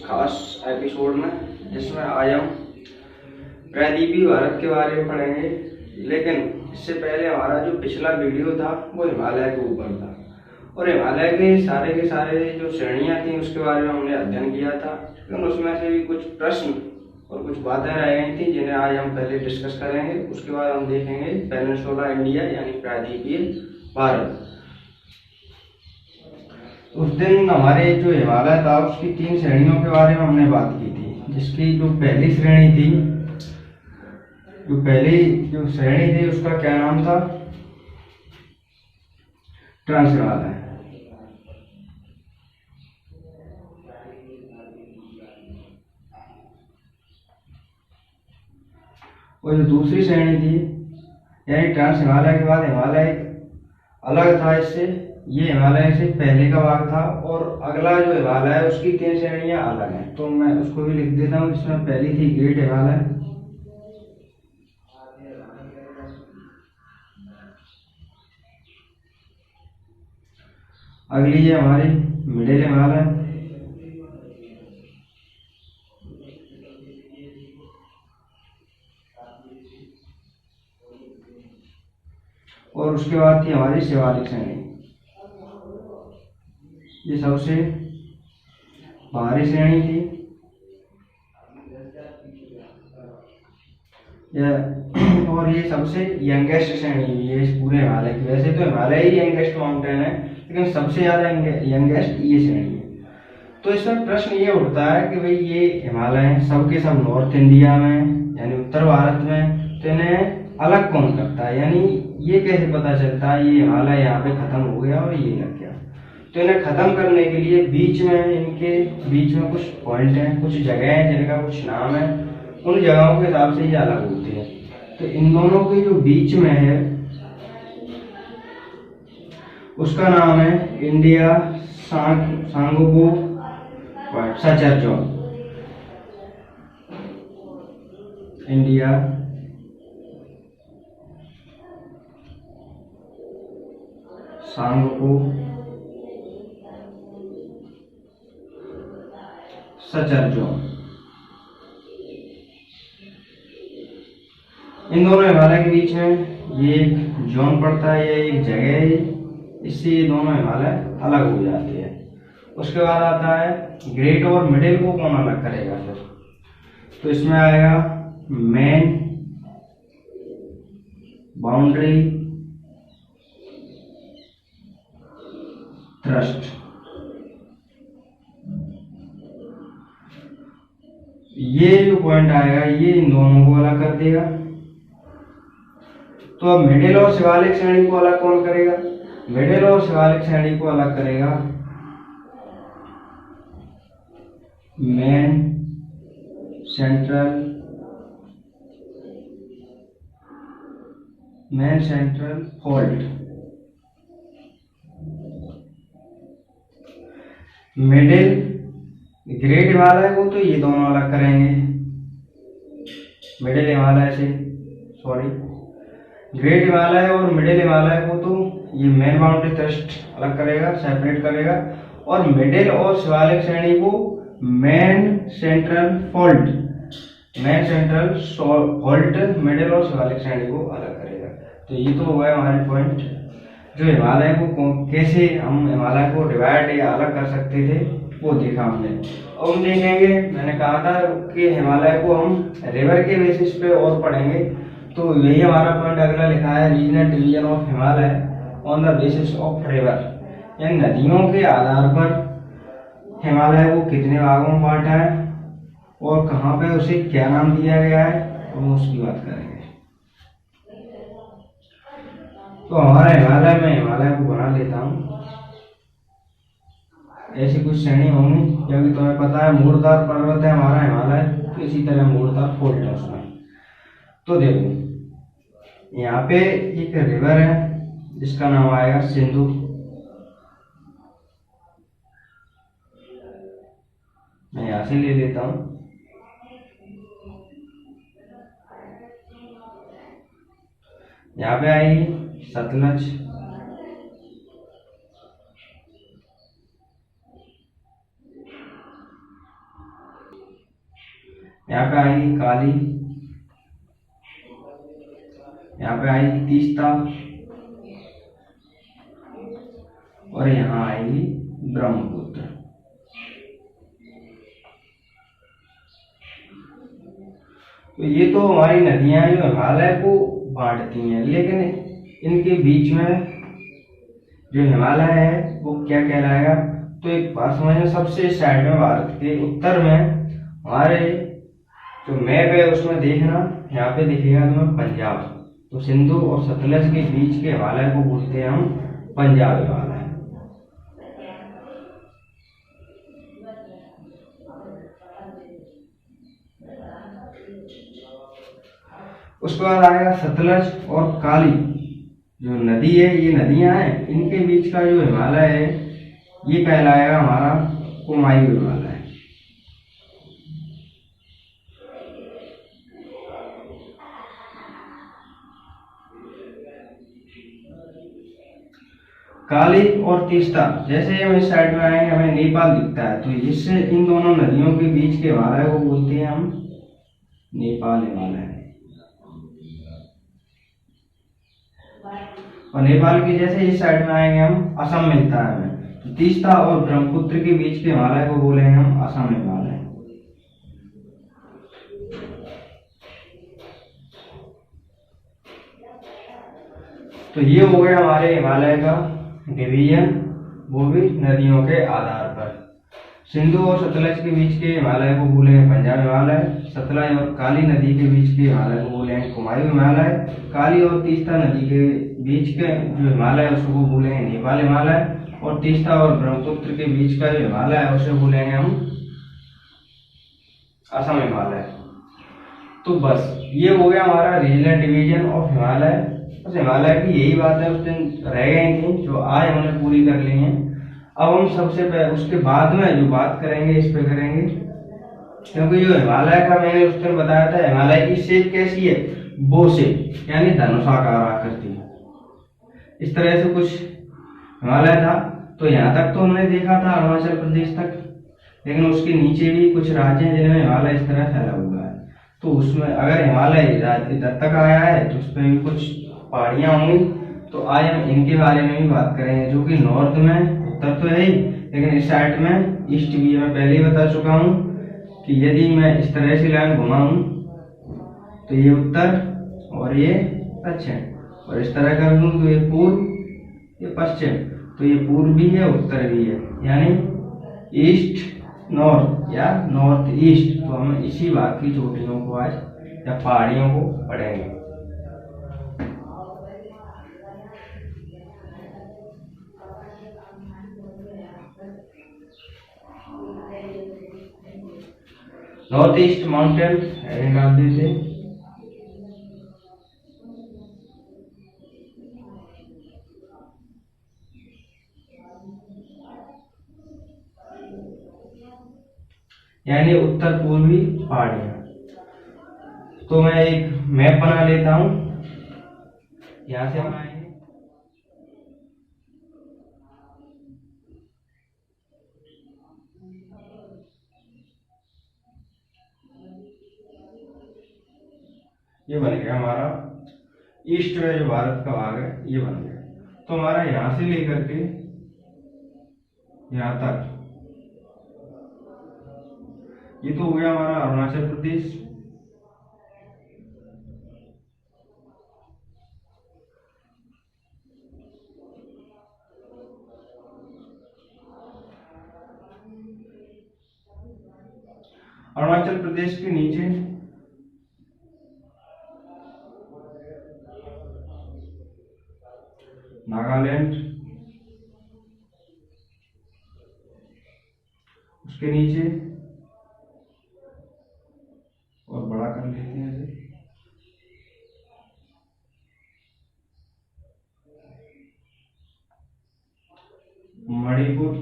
खास एपिसोड में, जिसमें आज हम प्रायद्वीपीय भारत के बारे में पढ़ेंगे। लेकिन इससे पहले हमारा जो पिछला वीडियो था वो हिमालय के ऊपर था, और हिमालय के सारे जो श्रेणियां थी उसके बारे में हमने अध्ययन किया था। लेकिन उसमें से भी कुछ प्रश्न और कुछ बातें रह गई थी जिन्हें आज हम पहले डिस्कस करेंगे। उसके बाद हम देखेंगे पेनिनसुला इंडिया यानी प्रायद्वीपीय भारत। उस दिन हमारे जो हिमालय था उसकी 3 श्रेणियों के बारे में हमने बात की थी, जिसकी जो पहली श्रेणी थी, उसका क्या नाम था? ट्रांस हिमालय। और जो दूसरी श्रेणी थी यानी ट्रांस हिमालय के बाद हिमालय अलग था इससे, ये हिमालय से पहले का भाग था, और अगला जो हिमालय है उसकी 3 श्रेणियां अलग हैं। तो मैं उसको भी लिख देता हूँ। जिसमें पहली थी ग्रेट हिमालय, अगली है हमारी मिडिल हिमालय, और उसके बाद थी हमारी शिवालिक श्रेणी। ये सबसे बाहरी श्रेणी थी, और ये सबसे यंगेस्ट श्रेणी हुई है इस पूरे हिमालय की। वैसे तो हिमालय ही यंगेस्ट माउंटेन है, लेकिन सबसे ज्यादा यंगेस्ट ये श्रेणी है। तो इसमें प्रश्न ये उठता है कि भाई ये हिमालय सब के सब नॉर्थ इंडिया में यानी उत्तर भारत में, तो इन्हें अलग कौन करता है? यानी ये कैसे पता चलता है ये हिमालय यहाँ पे खत्म हो गया और ये लग गया? तो इन्हें खत्म करने के लिए इनके बीच में कुछ पॉइंट हैं, कुछ जगह हैं जिनका कुछ नाम है, उन जगहों के हिसाब से ये अलग होते हैं। तो इन दोनों के जो बीच में है उसका नाम है India Tsangpo suture zone. India Tsangpo suture zone. इन दोनों हिमालय के बीच में ये एक जोन पड़ता है, ये एक जगह है, इससे ये दोनों हिमालय अलग हो जाते हैं। उसके बाद आता है ग्रेट और मिडिल को कौन अलग करेगा फिर? तो इसमें आएगा मेन बाउंड्री थ्रस्ट। ये जो पॉइंट आएगा ये इन दोनों को अलग कर देगा। तो अब मिडिल और शिवालिक श्रेणी को अलग कौन करेगा? मिडिल और शिवालिक श्रेणी को अलग करेगा main central fault. Middle great Himalaya को तो ये दोनों अलग करेंगे, ग्रेट हिमालय और मिडिल हिमालय को तो ये मेन बाउंड्री थ्रस्ट अलग करेगा, सेपरेट करेगा, और मिडिल और शिवालिक श्रेणी को मेन सेंट्रल फॉल्ट मिडिल और शिवालिक श्रेणी को अलग करेगा। तो ये तो हो गए हमारे पॉइंट जो हिमालय को कैसे हम हिमालय को डिवाइड या अलग कर सकते थे वो देखा हमने। अब हम देखेंगे, मैंने कहा था कि हिमालय को हम रिवर के बेसिस पे और पढ़ेंगे, तो यही हमारा पॉइंट अगला लिखा है, regional division of Himalaya on the basis of river. यानी नदियों के आधार पर हिमालय को कितने भागों में बांटा है और कहाँ पे उसे क्या नाम दिया गया है, हम उसकी बात करेंगे। तो हमारा हिमालय को बना लेता हूँ। ऐसी कुछ श्रेणी होंगी, क्योंकि तुम्हें पता है मूर्धार पर्वत है हमारा हिमालय, तो इसी तरह मूर्धार फोल्ट है उसमें। तो देखो यहाँ पे एक रिवर है जिसका नाम आएगा सिंधु। मैं यहाँ से ले लेता हूँ। यहाँ पे आएगी सतलज, यहाँ पे आएगी काली, यहाँ पे आएगी तीस्ता, और यहाँ आएगी ब्रह्मपुत्र। तो ये तो हमारी नदियां जो हिमालय को बांटती हैं, लेकिन इनके बीच में जो हिमालय है वो क्या कहलाएगा? तो एक बात समझना, सबसे साइड में भारत के उत्तर में हमारे जो मैप है उसमें देखना, यहाँ पे दिखेगा तुम्हें पंजाब। तो सिंधु और सतलज के बीच के हिमालय को बोलते हैं हम पंजाब हिमालय। उसके बाद आएगा सतलज और काली जो नदी है, ये नदियां हैं, इनके बीच का जो हिमालय है ये कहलाएगा हमारा कुमायूं हिमालय। काली और तीस्ता, जैसे हम इस साइड में आएंगे हमें नेपाल दिखता है, तो इससे इन दोनों नदियों के बीच के हिमालय को बोलते हैं हम नेपाल हिमालय। और नेपाल के जैसे इस साइड में आएंगे हम असम मिलता है हमें, तो तीस्ता और ब्रह्मपुत्र के बीच के हिमालय को बोलेंगे हम असम हिमालय। तो ये हो गया हमारे हिमालय का डिवीजन, वो भी नदियों के आधार पर। सिंधु और सतलज के बीच के हिमालय को बोलेंगे पंजाब हिमालय, सतलज और काली नदी के बीच के हिमालय को बोलेंगे कुमायूं हिमालय, काली और तीस्ता नदी के बीच के जो हिमालय है उसको बोलेंगे नेपाल हिमालय, और तीस्ता और ब्रह्मपुत्र के बीच का जो हिमालय है उसे बोलेंगे हम असम हिमालय। तो बस ये हो गया हमारा रीजनल डिवीजन ऑफ हिमालय। बस हिमालय की यही बात है, उस दिन रह गई थी जो आज हमने पूरी कर ली है। अब हम सबसे पहले उसके बाद में जो बात करेंगे इस पे करेंगे, क्योंकि जो हिमालय का मैंने उस दिन बताया था, हिमालय की शेप कैसी है, बो शेप, यानी धनुषाकार आकृति। इस तरह से कुछ हिमालय था। तो यहाँ तक तो हमने देखा था अरुणाचल प्रदेश तक, लेकिन उसके नीचे भी कुछ राज्य हैं जिनमें हिमालय इस तरह फैला हुआ है। तो उसमें अगर हिमालय इधर तक आया है तो उसमें भी कुछ पहाड़ियां होंगी। तो आज हम इनके बारे में भी बात करेंगे, जो कि नॉर्थ में, उत्तर तो है ही, लेकिन इस साइड में ईस्ट भी है। मैं पहले ही बता चुका हूँ कि यदि मैं इस तरह से लाइन घुमाऊं तो ये उत्तर और ये दक्षिण, और इस तरह कर दूं तो ये पूर्व, ये पश्चिम। तो ये पूर्व भी है उत्तर भी है, यानी ईस्ट नॉर्थ या नॉर्थ ईस्ट। तो हम इसी भाग की चोटियों को आज या पहाड़ियों को पढ़ेंगे। नॉर्थ ईस्ट माउंटेन डाल दीजिए। यानी उत्तर पूर्वी पहाड़ियां। तो मैं एक मैप बना लेता हूं, यहां से हम आएंगे। ये बन गया हमारा ईस्ट में जो भारत का भाग है, ये बन गया। तो हमारा यहां से लेकर के यहां तक, ये तो हो गया हमारा अरुणाचल प्रदेश। अरुणाचल प्रदेश के नीचे नागालैंड, उसके नीचे और बड़ा कर लेते हैं इसे, मणिपुर,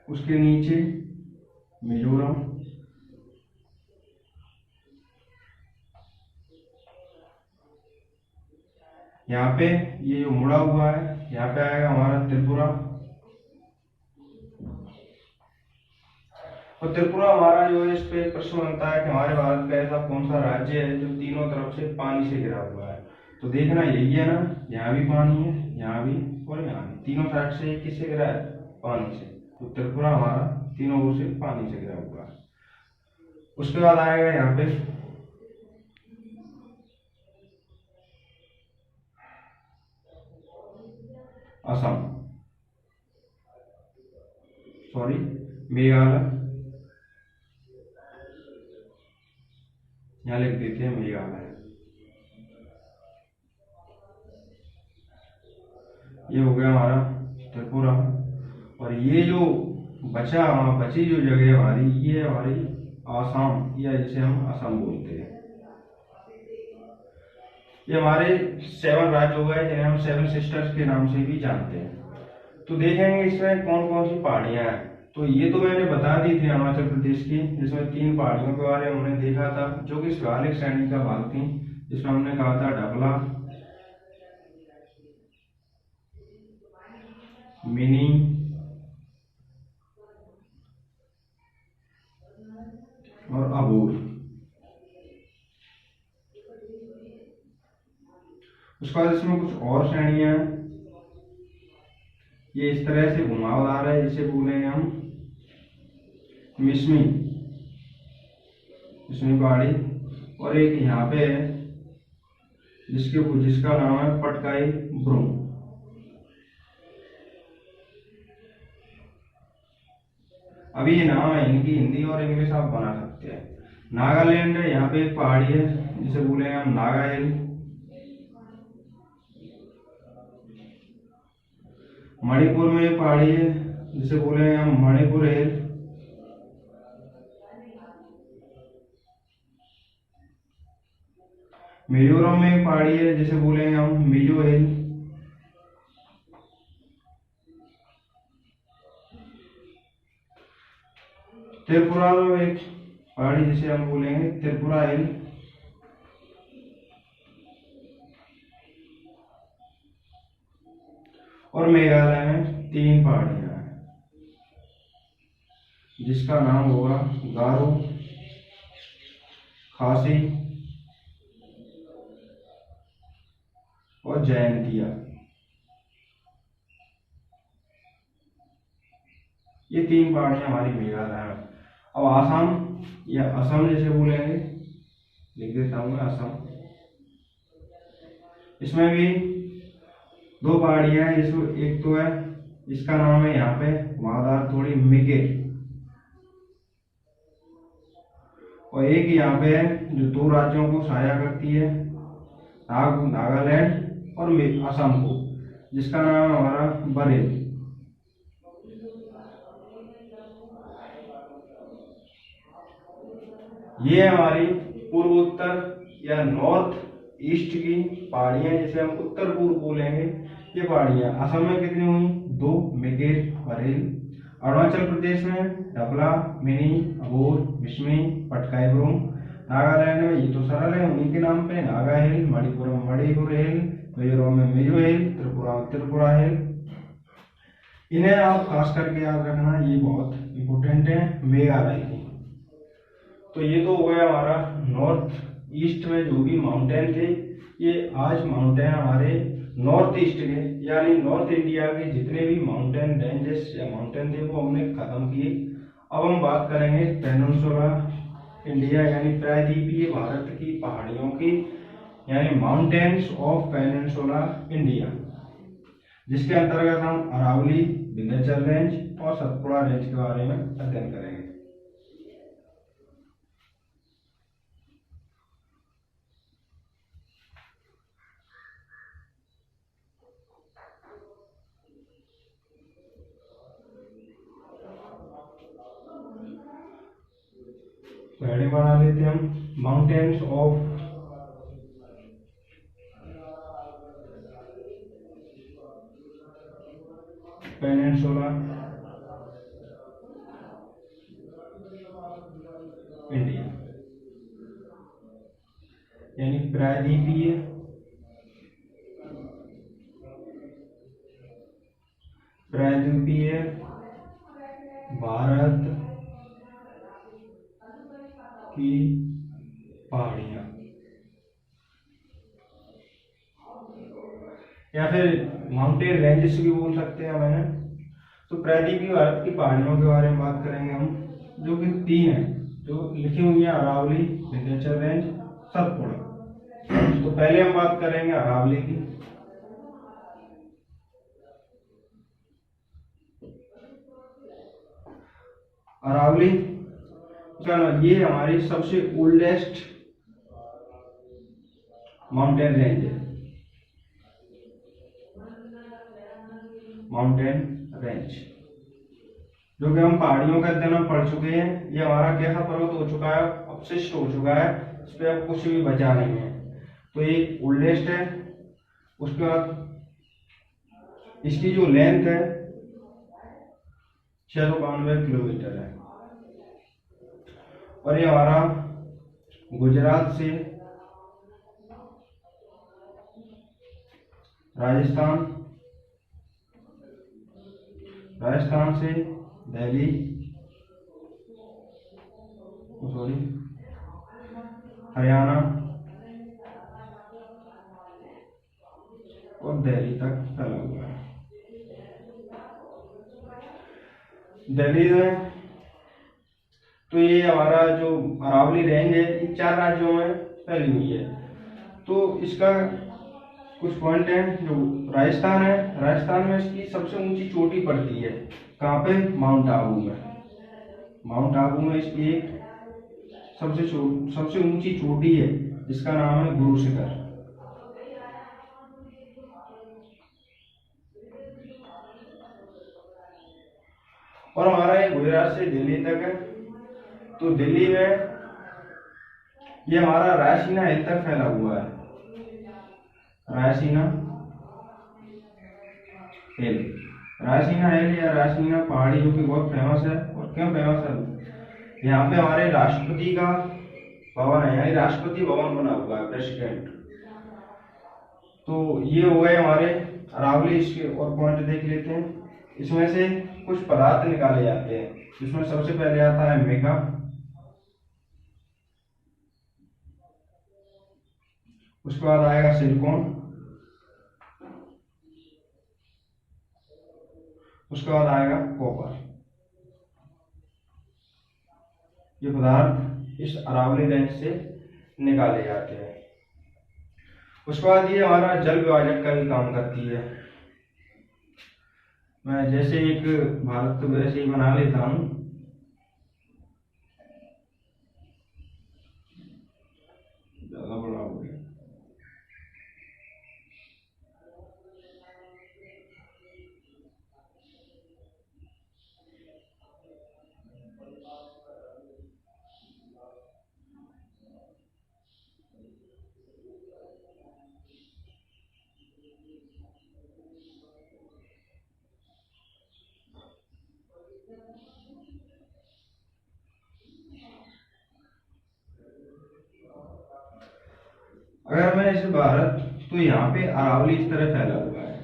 उसके नीचे मिजोरम, यहाँ पे ये जो मुड़ा हुआ है यहाँ पे आएगा हमारा त्रिपुरा। और त्रिपुरा हमारा जो है, इस पे प्रश्न बनता है कि हमारे भारत का ऐसा कौन सा राज्य है जो तीनों तरफ से पानी से घिरा हुआ है। तो देखना यही है ना, यहाँ भी पानी है, यहाँ भी और यहाँ भी, तीनों साइड से किससे घिरा है? पानी से। तो त्रिपुरा हमारा तीनों ओर से पानी से घिरा हुआ है। उसके बाद आएगा यहाँ पे असम, सॉरी मेघालय, यहाँ लिख देते हैं मेघालय। ये हो गया हमारा त्रिपुरा। और ये जो बची जो जगह है हमारी, ये है हमारी आसाम, या जिसे हम असम बोलते हैं। ये हमारे 7 राज्य हो गए जिन्हें हम 7 सिस्टर्स के नाम से भी जानते हैं। तो देखेंगे इसमें कौन कौन सी पहाड़ियां हैं। तो ये तो मैंने बता दी थी अरुणाचल प्रदेश की, जिसमें 3 पहाड़ियों के बारे में हमने देखा था जो कि शिवालिक श्रेणी का भाग थी, जिसमें हमने कहा था डबला, मिनी और अबोर। उसके बाद इसमें कुछ और श्रेणियां हैं। ये इस तरह से घुमावदार है, जिसे बोले हम मिसमी पहाड़ी। और एक यहाँ पे है जिसका नाम है पटकाई ब्रूम। अभी ये नाम है, इनकी हिंदी और इंग्लिश आप बना सकते हैं। नागालैंड है, यहाँ पे एक पहाड़ी है जिसे बोले हम नागा हिल। मणिपुर में एक पहाड़ी है जिसे बोले हम मणिपुर हिल। मिजोरम में एक पहाड़ी है जिसे बोले हम मिजो हिल। त्रिपुरा में एक पहाड़ी जिसे हम बोलेंगे त्रिपुरा हिल। और मेघालय में 3 पहाड़ियां हैं जिसका नाम होगा गारो, खासी और जयंतिया। ये 3 पहाड़ियां हमारी मेघालय में। अब आसाम या असम जैसे बोलेंगे, लिख देता हूँ असम। इसमें भी 2 पहाड़ियां हैं, एक तो है, इसका नाम है यहाँ पे महादार थोड़ी मिगे, और एक यहाँ पे है जो 2 राज्यों को साझा करती है, नागालैंड और असम को, जिसका नाम है हमारा बरेली। ये हमारी पूर्वोत्तर या नॉर्थ ईस्ट की पहाड़ियां, जिसे हम उत्तर पूर्व बोलेंगे। ये पहाड़ियां असम में कितनी हुई? 2, मिगिर, बरेल। अरुणाचल प्रदेश में डबला, मिनी, अबोर, मिसमी, पटकाई ब्रूम। नागालैंड में ये तो सरल है, उन्हीं के नाम पे, नागा हिल। मणिपुर में मणिपुर हिल। मिजोरम में मिजो हिल। त्रिपुरा में त्रिपुरा हिल। इन्हें आप खास करके याद रखना, ये बहुत इंपोर्टेंट है मेघालय की। तो ये तो हो गया हमारा नॉर्थ ईस्ट में जो भी माउंटेन थे। ये आज माउंटेन हमारे नॉर्थ ईस्ट के यानी नॉर्थ इंडिया के जितने भी माउंटेन रेंजेस या माउंटेन थे वो हमने खत्म किए। अब हम बात करेंगे पेनिनसुला इंडिया यानी प्रायद्वीपीय भारत की पहाड़ियों की, यानी माउंटेन्स ऑफ पेनिनसुला इंडिया, जिसके अंतर्गत हम अरावली, विंध्याचल रेंज और सतपुड़ा रेंज के बारे में अध्ययन करेंगे। हेडिंग बना लेते हैं हम, माउंटेन्स ऑफ पेनिनसुला इंडिया, यानी प्रायद्वीपीय प्रायद्वीपीय भारत की पहाड़ियां, या फिर माउंटेन रेंजेस भी बोल सकते हैं मैंने। तो प्रायद्वीपीय भारत की पहाड़ियों के बारे में बात करेंगे हम, जो कि 3 है, जो लिखी हुई है, अरावली, विंध्याचल रेंज, सतपुड़ा। तो पहले हम बात करेंगे अरावली की। अरावली ये हमारी सबसे ओल्डेस्ट माउंटेन रेंज है, माउंटेन रेंज, जो कि हम पहाड़ियों का अध्ययन पढ़ चुके हैं। ये हमारा कैसा पर्वत हो चुका है, अपशिष्ट हो चुका है, इस पे अब कुछ भी बचा नहीं है। तो ये ओल्डेस्ट है। उसके बाद इसकी जो लेंथ है 692 किलोमीटर है, और ये हमारा गुजरात से राजस्थान से दिल्ली, हरियाणा और दिल्ली तक फैला हुआ है। दिल्ली में तो ये हमारा जो अरावली रेंज है, ये 4 राज्यों में फैली हुई है। तो इसका कुछ पॉइंट है। जो राजस्थान है, राजस्थान में इसकी सबसे ऊंची चोटी पड़ती है, कहाँ पे? माउंट आबू में। माउंट आबू में इसकी एक सबसे ऊंची चोटी है, जिसका नाम है गुरु शिखर। और हमारा ये गुजरात से दिल्ली तक है। तो दिल्ली में ये हमारा रायसीना हिल तक फैला हुआ है, रायसीना हिल। रायसीना हिल या रायसीना पहाड़ी, जो कि बहुत फेमस है। और क्यों फेमस है? यहाँ पे हमारे राष्ट्रपति का भवन है, यहाँ राष्ट्रपति भवन बना हुआ है, प्रेसिडेंट। तो ये हो गए हमारे अरावली। इसके और पॉइंट देख लेते हैं। इसमें से कुछ पदार्थ निकाले जाते हैं, जिसमें सबसे पहले आता है मेगा, उसके बाद आएगा सिलिकॉन, उसके बाद आएगा कॉपर। ये पदार्थ इस अरावली रेंज से निकाले जाते हैं। उसके बाद ये हमारा जल विभाजक का भी काम करती है। मैं जैसे एक भारत वैसे ही बना लेता हूँ। ज्यादा बड़ा हो गया। अगर मैं इसे भारत, तो यहाँ पे अरावली इस तरह फैला हुआ है।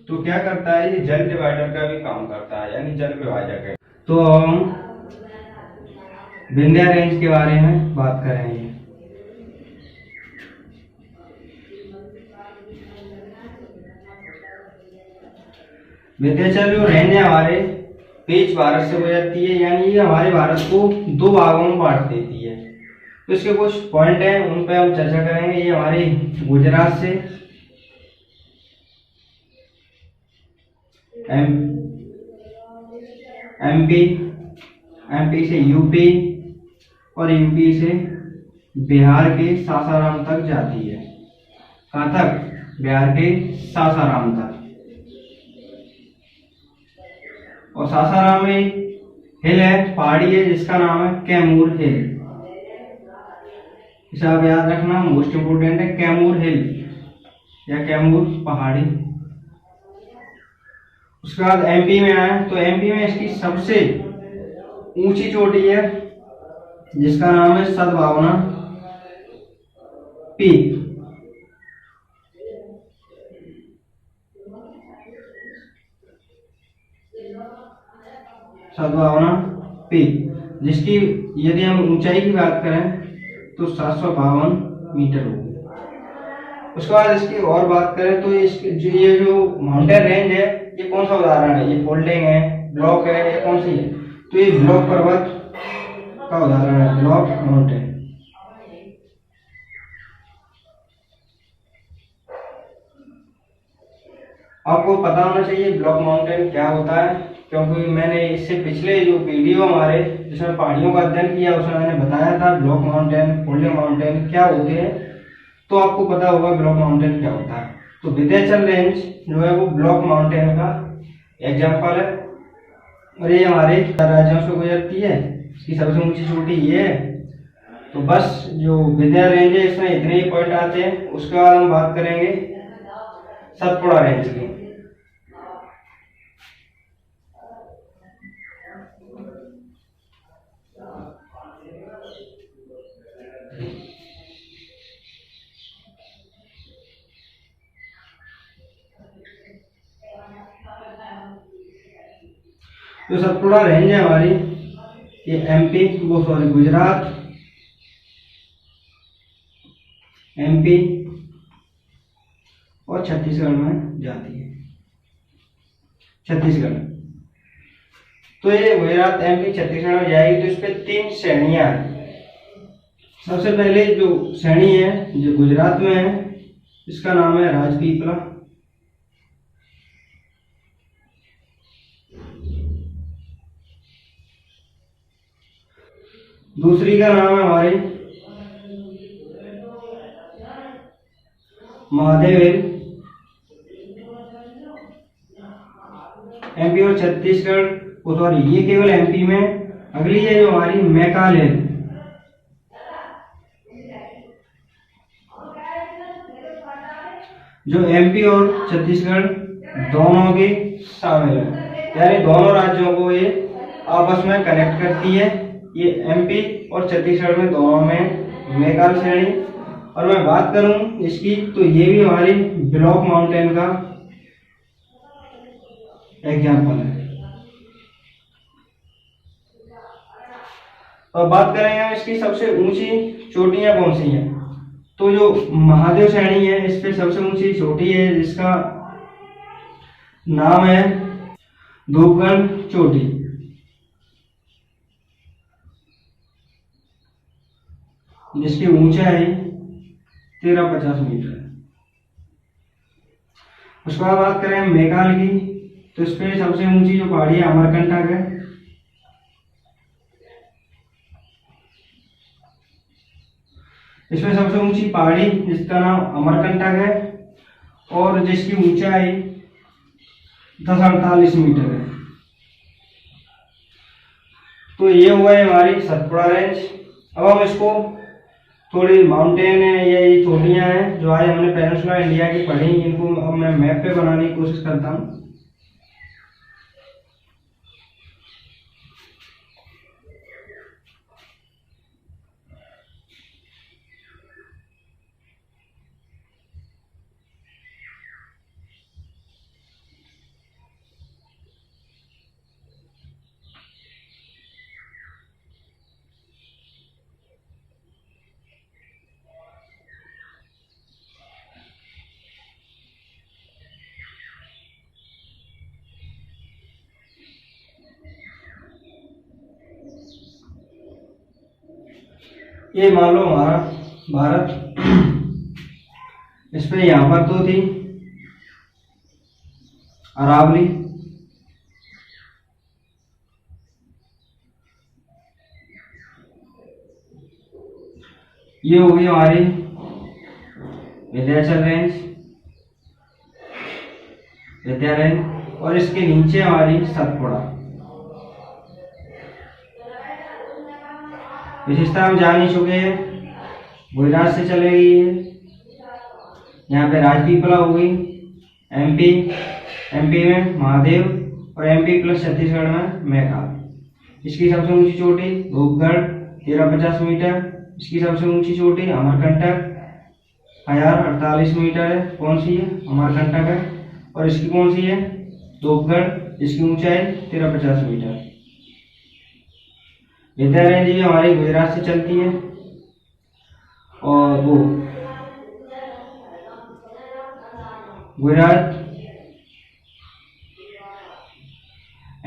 तो क्या करता है? ये जल डिवाइडर का भी काम करता है, यानी जल विभाजक है। तो हम विंध्या रेंज के बारे में बात करेंगे। विंध्याचल जो रेंज है हमारे पेच भारत से गुजरती है, यानी ये हमारे भारत को 2 भागों में बांट देती है। तो इसके कुछ पॉइंट हैं, उन पर हम चर्चा करेंगे। ये हमारे गुजरात से एमपी से यूपी, और यूपी से बिहार के सासाराम तक जाती है। कहाँ तक? बिहार के सासाराम तक। और सासाराम में हिल है, पहाड़ी है, जिसका नाम है कैमूर हिल। इसे आप याद रखना, मोस्ट इंपोर्टेंट है, कैमूर हिल या कैमूर पहाड़ी। उसके बाद एमपी में आए, तो एमपी में इसकी सबसे ऊंची चोटी है, जिसका नाम है सद्भावना पीक। सद्भावना पीक, जिसकी यदि हम ऊंचाई की बात करें तो 752 मीटर होगी। उसके बाद इसकी और बात करें तो ये जो माउंटेन रेंज है ये कौन सा उदाहरण है, ये फोल्डिंग है, ब्लॉक है, ये कौन सी है, तो ये ब्लॉक पर्वत का उदाहरण है, ब्लॉक माउंटेन। आपको पता होना चाहिए ब्लॉक माउंटेन क्या होता है, क्योंकि मैंने इससे पिछले जो वीडियो हमारे जिसमें पहाड़ियों का अध्ययन किया उसमें मैंने बताया था ब्लॉक माउंटेन, फोल्डिंग माउंटेन क्या होते हैं, तो आपको पता होगा ब्लॉक माउंटेन क्या होता है। तो विंध्याचल रेंज जो है वो ब्लॉक माउंटेन का एग्जाम्पल है, और ये हमारे राज्यों से गुजरती है। इसकी सबसे ऊंची चोटी ये है। तो बस जो विंध्या रेंज है इसमें इतने ही पॉइंट आते हैं। उसके बाद हम बात करेंगे सतपुड़ा रेंज की। जो सतपुड़ा रेंज है हमारी, ये एमपी गुजरात, एमपी और छत्तीसगढ़ में जाती है। छत्तीसगढ़, तो ये गुजरात, एमपी, छत्तीसगढ़ में जाएगी। तो इस पे 3 श्रेणियां हैं। सबसे पहले जो श्रेणी है जो गुजरात में है, इसका नाम है राजपीपला। दूसरी का नाम है हमारी महादेव हिल। एमपी और छत्तीसगढ़, सॉरी ये केवल एमपी में। अगली है जो हमारी मैकाल हिल, जो एमपी और छत्तीसगढ़ दोनों के शामिल है, यानी दोनों राज्यों को ये आपस में कनेक्ट करती है। ये एमपी और छत्तीसगढ़ में दोनों में मैकाल श्रेणी। और मैं बात करूं इसकी तो ये भी हमारी ब्लॉक माउंटेन का एग्जाम्पल है। और बात करेंगे इसकी सबसे ऊंची चोटियां कौन सी हैं, तो जो महादेव श्रेणी है इस पे सबसे ऊंची चोटी है जिसका नाम है धूपगढ़ चोटी, जिसकी ऊंचाई 1350 मीटर है। उसके बाद बात करें मैकाल की, तो इस पे सबसे ऊंची जो पहाड़ी है अमरकंटक है। इसमें सबसे ऊंची पहाड़ी जिसका नाम अमरकंटक है और जिसकी ऊंचाई 1048 मीटर है। तो ये हुआ है हमारी सतपुड़ा रेंज। अब हम इसको थोड़ी माउंटेन है या ये चोटियां हैं जो आज हमने पेनिनसुला इंडिया की पढ़ी, इनको अब मैं मैप पे बनाने की कोशिश करता हूँ। ये मान लो हमारा भारत, इस पे यहां पर तो थी अरावली, ये होगी हमारी विंध्याचल रेंज, विंध्या रेंज, और इसके नीचे हमारी सतपुड़ा। विशेषता हम जान ही चुके हैं, गुजरात से चले गई है, यहाँ पे राजपीपला होगी, एमपी में महादेव और एमपी प्लस छत्तीसगढ़ में मैकाल। इसकी सबसे ऊंची चोटी धूपगढ़ 1350 मीटर, इसकी सबसे ऊंची चोटी अमरकंटक 1048 मीटर है। कौन सी है? अमरकंटक है। और इसकी कौन सी है? धूपगढ़, इसकी ऊंचाई 1350 मीटर। विंध्य रेंज भी हमारी गुजरात से चलती है, और वो गुजरात,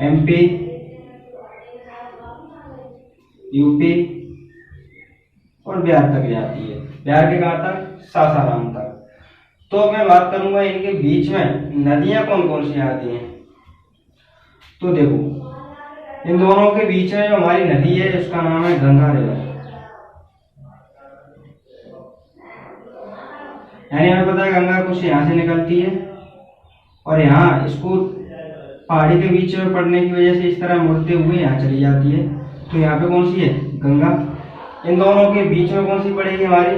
MP, यूपी और बिहार तक जाती है। बिहार के कहाँ तक? सासाराम तक। तो मैं बात करूंगा इनके बीच में नदियां कौन कौन सी आती हैं। तो देखो, इन दोनों के बीच में जो हमारी नदी है उसका नाम है गंगा रिवर। यानी हमें पता है गंगा कुछ यहाँ से निकलती है और यहाँ इसको पहाड़ी के बीच में पड़ने की वजह से इस तरह मुड़ते हुए यहाँ चली जाती है। तो यहाँ पे कौन सी है? गंगा। इन दोनों के बीच में कौन सी पड़ेगी हमारी?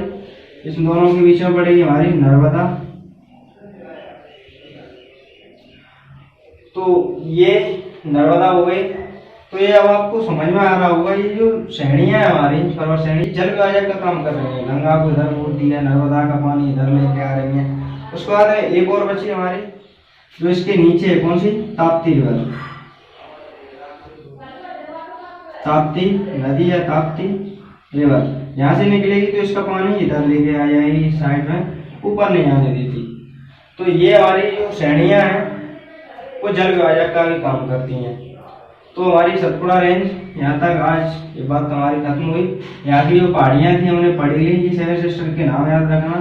इस दोनों के बीच में पड़ेगी हमारी नर्मदा। तो ये नर्मदा हो गई। तो ये अब आपको समझ में आ रहा होगा, ये जो श्रेणियां है हमारी पर्वत श्रेणी जल विभाजक का काम कर रही है। गंगा को इधर मोड़ दिया, नर्मदा का पानी इधर लेके आ रही है। उसके बाद एक और बची हमारी जो इसके नीचे है, कौन सी? ताप्ती रिवर। ताप्ती नदी है, ताप्ती रिवर यहाँ से निकलेगी तो इसका पानी इधर लेके आ जाएगी साइड में, ऊपर नहीं आने देती। तो ये हमारी जो श्रेणियां हैं वो जल विभाजक का भी काम करती हैं। तो हमारी सतपुड़ा रेंज यहाँ तक आज ये बात हमारी खत्म हुई। यहाँ की जो पहाड़ियाँ थी हमने पढ़ ली। ये 7 सिस्टर के नाम याद रखना: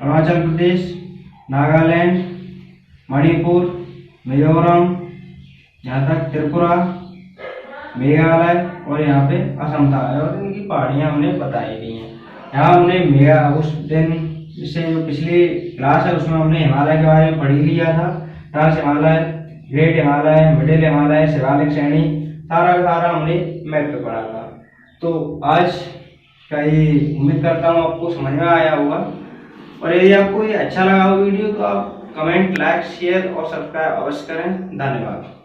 अरुणाचल प्रदेश, नागालैंड, मणिपुर, मिजोरम, यहाँ तक त्रिपुरा, मेघालय और यहाँ पे असम था। और इनकी पहाड़ियाँ हमने बताई दी हैं। यहाँ हमने उस दिन से जो पिछली क्लास है उसमें हमने हिमालय के बारे में पढ़ ही लिया था। Trans Himalaya, great Himalaya, middle Himalaya, Shivalik श्रेणी, सारा का सारा हमने मैप पे पढ़ा था। तो आज का ये उम्मीद करता हूँ आपको समझ में आया होगा। और यदि आपको ये अच्छा लगा हो वीडियो तो आप कमेंट, लाइक, शेयर और सब्सक्राइब अवश्य करें। धन्यवाद।